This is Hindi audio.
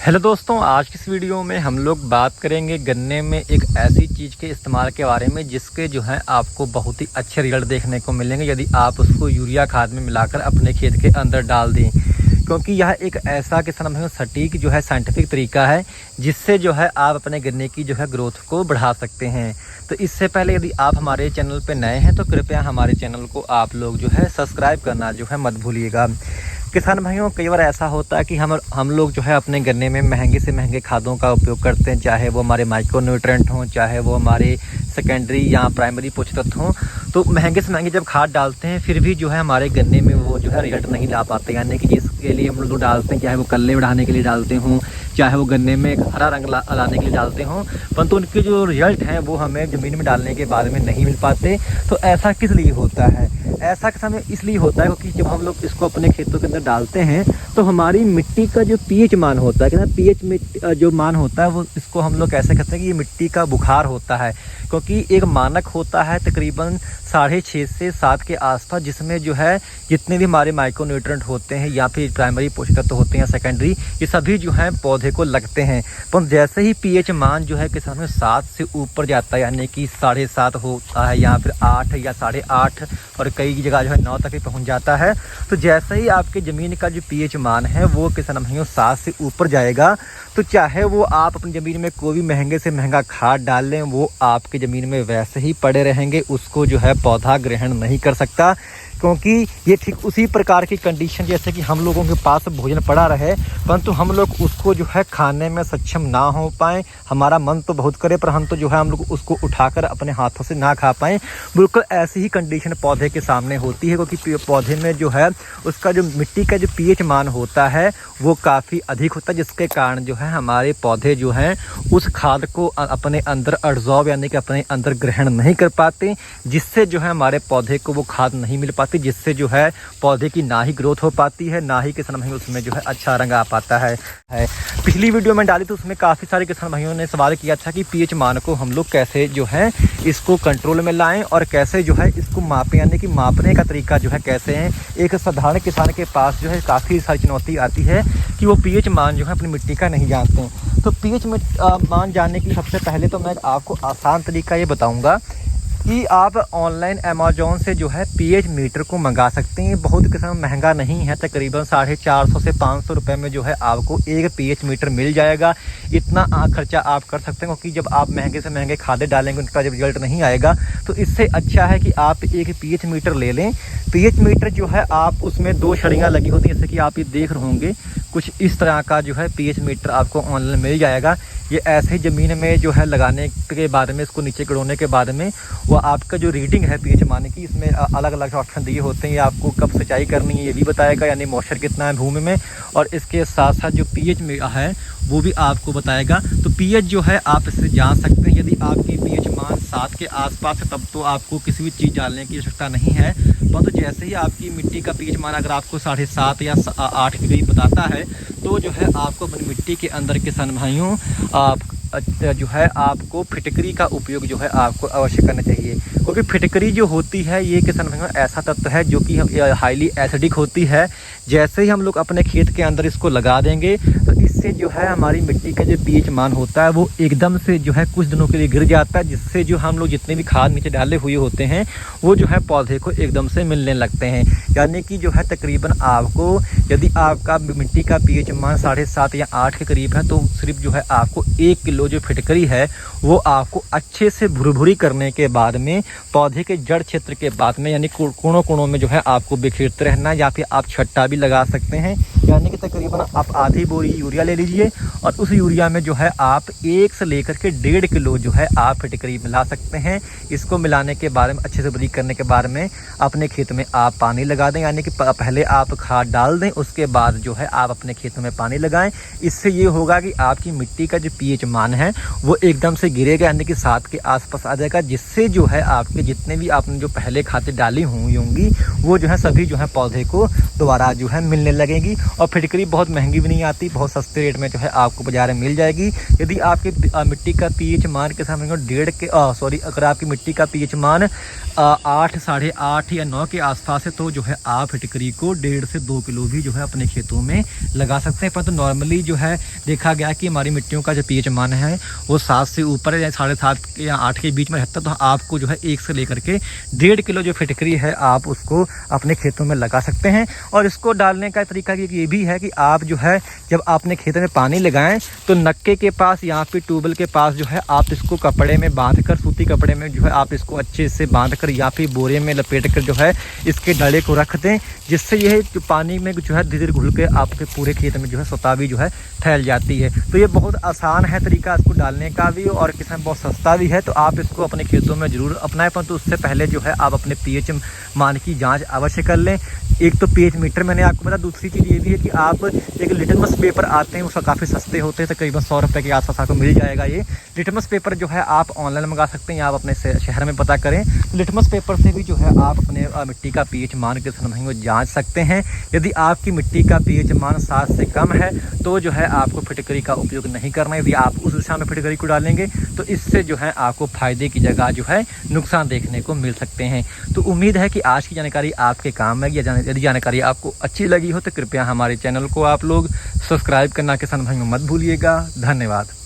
हेलो दोस्तों, आज की इस वीडियो में हम लोग बात करेंगे गन्ने में एक ऐसी चीज़ के इस्तेमाल के बारे में जिसके जो है आपको बहुत ही अच्छे रिजल्ट देखने को मिलेंगे यदि आप उसको यूरिया खाद में मिलाकर अपने खेत के अंदर डाल दें। क्योंकि यह एक ऐसा किसान भाइयों सटीक जो है साइंटिफिक तरीका है जिससे जो है आप अपने गन्ने की जो है ग्रोथ को बढ़ा सकते हैं। तो इससे पहले यदि आप हमारे चैनल पर नए हैं तो कृपया हमारे चैनल को आप लोग जो है सब्सक्राइब करना जो है मत भूलिएगा। किसान भाइयों, कई बार ऐसा होता है कि हम लोग जो है अपने गन्ने में महंगे से महंगे खादों का उपयोग करते हैं, चाहे वो हमारे माइक्रो न्यूट्रेंट हों, चाहे वो हमारे सेकेंडरी या प्राइमरी पोषक तत्व हों। तो महंगे से महंगे जब खाद डालते हैं फिर भी जो है हमारे गन्ने में वो जो है रिजल्ट नहीं ला पाते। यानी कि जिसके लिए हम लोग डालते हैं, चाहे वो कल्ले बढ़ाने के लिए डालते हों, चाहे वो गन्ने में हरा रंग लाने के लिए डालते हों, परंतु उनके जो रिजल्ट हैं वो हमें ज़मीन में डालने के बाद में नहीं मिल पाते। तो ऐसा किस लिए होता है? ऐसा समय इसलिए होता है क्योंकि जब हम लोग इसको अपने खेतों के अंदर डालते हैं तो हमारी मिट्टी का जो पीएच मान होता है, पीएच में जो मान होता है वो इसको हम लोग कैसे कहते हैं कि ये मिट्टी का बुखार होता है। क्योंकि एक मानक होता है तकरीबन 6.5 से 7 के आसपास, जिसमें जो है जितने भी हमारे माइक्रो न्यूट्रेंट होते हैं या फिर प्राइमरी पोषक तत्व होते हैं, सेकेंडरी, ये सभी जो है पौधे को लगते हैं। पर जैसे ही पीएच मान जो है किसान में 7 से ऊपर जाता है, यानी कि 7.5 होता है या फिर 8 या 8.5 और कई जगह जो है 9 तक भी पहुंच जाता है। तो जैसे ही आपके ज़मीन का जो पीएच मान है वो किसान भाइयों 7 से ऊपर जाएगा, तो चाहे वो आप अपनी ज़मीन में कोई भी महंगे से महंगा खाद डाल लें, वो आपकी ज़मीन में वैसे ही पड़े रहेंगे, उसको जो है पौधा ग्रहण नहीं कर सकता। क्योंकि ये ठीक उसी प्रकार की कंडीशन जैसे कि हम लोगों के पास भोजन पड़ा रहे परंतु हम लोग उसको जो है खाने में सक्षम ना हो पाएँ। हमारा मन तो बहुत करे पर हम तो जो है हम लोग उसको उठाकर अपने हाथों से ना खा पाएँ। बिल्कुल ऐसी ही कंडीशन पौधे के सामने होती है, क्योंकि पौधे में जो है उसका जो मिट्टी का जो पीएच मान होता है वो काफ़ी अधिक होता है, जिसके कारण जो है हमारे पौधे जो हैं उस खाद को अपने अंदर एब्जॉर्ब यानी कि अपने अंदर ग्रहण नहीं कर पाते, जिससे जो है हमारे पौधे को वो खाद नहीं मिल पाती, जिससे जो है पौधे की ना ही ग्रोथ हो पाती है, ना ही किसान भाइयों उसमें जो है अच्छा रंग आ पाता है। पिछली वीडियो में डाली तो उसमें काफ़ी सारे किसान भाइयों ने सवाल किया था कि पीएच मान को हम लोग कैसे जो है इसको कंट्रोल में लाएं और कैसे जो है इसको मापें, यानी कि मापने का तरीका जो है कैसे है। एक साधारण किसान के पास जो है काफ़ी सारी चुनौती आती है कि वो पीएच मान जो है अपनी मिट्टी का नहीं जानते हैं। तो पीएच मान जानने के लिए सबसे पहले तो मैं आपको आसान तरीका ये बताऊँगा कि आप ऑनलाइन अमेज़न से जो है पीएच मीटर को मंगा सकते हैं। बहुत किस्म महंगा नहीं है, तकरीबन 450 से 500 रुपये में जो है आपको एक पीएच मीटर मिल जाएगा। इतना खर्चा आप कर सकते हैं, क्योंकि जब आप महंगे से महंगे खादे डालेंगे उनका जब रिजल्ट नहीं आएगा तो इससे अच्छा है कि आप एक पीएच मीटर ले लें। पीएच मीटर जो है आप उसमें 2 छड़ियाँ लगी होती हैं, जैसे कि आप ये देख रहे होंगे कुछ इस तरह का जो है पीएच मीटर आपको ऑनलाइन मिल जाएगा। ये ऐसे ही ज़मीन में जो है लगाने के बाद में इसको नीचे गिड़ोने के बाद में वो आपका जो रीडिंग है पीएच मान की, इसमें अलग अलग ऑप्शन दिए होते हैं। ये आपको कब सिंचाई करनी है ये भी बताएगा, यानी मॉइस्चर कितना है भूमि में, और इसके साथ साथ जो पीएच में है वो भी आपको बताएगा। तो पीएच जो है आप इससे जान सकते हैं। यदि आपकी पीएच मान 7 के आसपास है तब तो आपको किसी भी चीज़ डालने की आवश्यकता नहीं है, परंतु जैसे ही आपकी मिट्टी का पीएच मान अगर आपको 7.5 या 8 के करीब बताता है तो जो है आपको अपनी मिट्टी के अंदर किसान भाइयों जो है आपको फिटकरी का उपयोग जो है आपको अवश्य करना चाहिए। क्योंकि फिटकरी जो होती है ये किसान भाइयों ऐसा तत्व है जो कि हाईली एसिडिक होती है। जैसे ही हम लोग अपने खेत के अंदर इसको लगा देंगे तो इससे जो है हमारी मिट्टी का जो पीएच मान होता है वो एकदम से जो है कुछ दिनों के लिए गिर जाता है, जिससे जो हम लोग जितने भी खाद नीचे डाले हुए होते हैं वो जो है पौधे को एकदम से मिलने लगते हैं। यानी कि जो है तकरीबन आपको यदि आपका मिट्टी का पीएच मान 7.5 या 8 के करीब है तो सिर्फ जो है आपको 1 किलो जो फिटकरी है वो आपको अच्छे से भुरभुरी करने के बाद में पौधे के जड़ क्षेत्र के बाद में यानी कोनों कोनों में जो है आपको बिखेरते रहना, या फिर आप छट्टा भी लगा सकते हैं। यानी कि तकरीबन आप आधी बोरी यूरिया ले लीजिए और उस यूरिया में जो है आप 1 से लेकर के 1.5 किलो जो है आप फिटकरी मिला सकते हैं। इसको मिलाने के बाद में अच्छे से बरीक करने के बाद में अपने खेत में आप पानी लगा दें, यानी कि पहले आप खाद डाल दें उसके बाद जो है आप अपने खेतों में पानी लगाएं। इससे ये होगा कि आपकी मिट्टी का जो पीएच मान मान है वो एकदम से गिरेगा, यानी कि 7 के आसपास आ जाएगा, जिससे जो है आपके जितने भी आपने जो पहले खादें डाली होंगी वो जो है सभी जो है पौधे को दोबारा जो है मिलने लगेगी। और फिटकरी बहुत महंगी भी नहीं आती, बहुत सस्ते रेट में जो है आपको बाजार में मिल जाएगी। यदि आपकी मिट्टी का पीएच मान के सामने अगर आपकी मिट्टी का पीएच मान 8, 8.5 या 9 के आसपास है तो जो है आप फिटकरी को 1.5 से 2 किलो भी जो है अपने खेतों में लगा सकते हैं। परंतु नॉर्मली जो है देखा गया कि हमारी मिट्टियों का जो पीएच मान है वो 7 से ऊपर या 7.5 या 8 के बीच में रहता है, तो आपको जो है 1 से लेकर के 1.5 किलो जो फिटकरी है आप उसको अपने खेतों में लगा सकते हैं। और इसको डालने का तरीका ये भी है कि आप जो है जब आपने खेत में पानी लगाएं तो नक्के के पास या फिर ट्यूबवेल के पास जो है आप इसको कपड़े में बांध कर, सूती कपड़े में जो है आप इसको अच्छे से बांध कर या फिर बोरे में लपेट कर जो है इसके डले को रख दें, जिससे यह जो पानी में जो है धीरे धीरे घुल के आपके पूरे खेत में जो है स्वतः भी जो है फैल जाती है। तो ये बहुत आसान है तरीका इसको डालने का भी, और किसान बहुत सस्ता भी है, तो आप इसको अपने खेतों में जरूर अपनाएं। परंतु उससे पहले जो है आप अपने पीएच मान की जांच अवश्य कर लें। एक तो पीएच मीटर मैंने आपको बताया, दूसरी चीज़ ये भी है कि आप एक लिटमस पेपर आते हैं, उसका काफ़ी सस्ते होते हैं, तकरीबन 100 रुपये के आसपास आपको मिल जाएगा। ये लिटमस पेपर जो है आप ऑनलाइन मंगा सकते हैं या आप अपने शहर में पता करें, तो लिटमस पेपर से भी जो है आप अपने मिट्टी का पीएच मान के संबंध में जांच सकते हैं। यदि आपकी मिट्टी का पीएच मान 7 से कम है तो जो है आपको फिटकरी का उपयोग नहीं करना है। यदि आप उस दिशा में फिटकरी को डालेंगे तो इससे जो है आपको फायदे की जगह जो है नुकसान देखने को मिल सकते हैं। तो उम्मीद है कि आज की जानकारी आपके काम में, यदि जानकारी आपको अच्छी लगी हो तो कृपया हमारे चैनल को आप लोग सब्सक्राइब करना किसान भाइयों मत भूलिएगा। धन्यवाद।